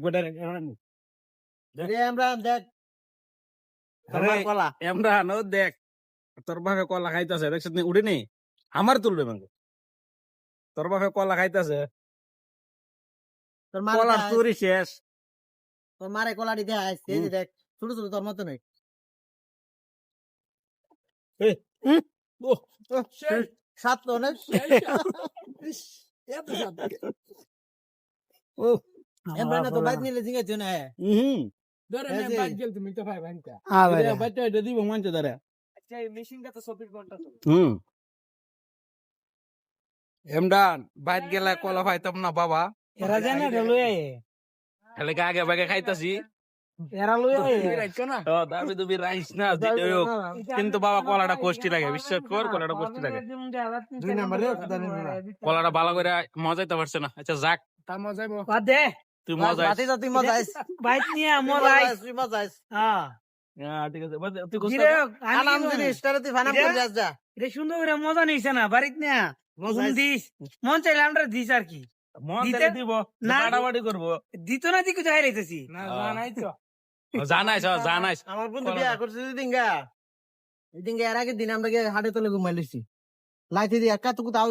ইমরান দেখ কলা ইমরান ও দেখ তোর বাপে কলা খাইতেছে দেখছ উঠে নি আমার তুলবে মানে তোর বাপে কলা খাইতেছে তোর কলার তুরি শেষ তোর মারে কলা দিতে আসছে এই যে দেখ ছোট ছোট তোর মতো নয় সাত তো অনেক ইমরান তো বাইক নিলে জিঙ্গেছ না ইমরান বাইত গেলে কলা খাইতাম না বাবা এরা জানে লয়ে খালি আগে ভাগে খাইতাছি এরা লয়ে দাবি দুবি রাইস না যেটাই হোক, কিন্তু বাবা কলাটা কষ্টি লাগে, বিশ্বাস কর কলাটা কষ্টি লাগে, কলাটা ভালো করে মজাইতে পারছে না। আচ্ছা যাক বাদ দে তুই মজা তুই মজা আইস বাইক নিয়ে মজা আইস তুই মজা আইস হ্যাঁ ঠিক আছে তুই কষ্ট গিরে আনাম জিনিস তারে তুই ফানাম করে যাস যা এটা সুন্দর করে মজা নিছে না বাড়িতে না মজা আইস। দিস মন চাইলে আমরা দিস আর কি মন দিতে- দিলে দিব না। বাড়াবাড়ি করবো দিত না দিকে যাই রাইতেছি জানাইস আমার বন্ধু বিয়া করছে দিনগা এর আগে দিন আমরা গিয়ে হাটে তলে ঘুমাই লইছি লাইতে দিয়ে একা তুকু তাও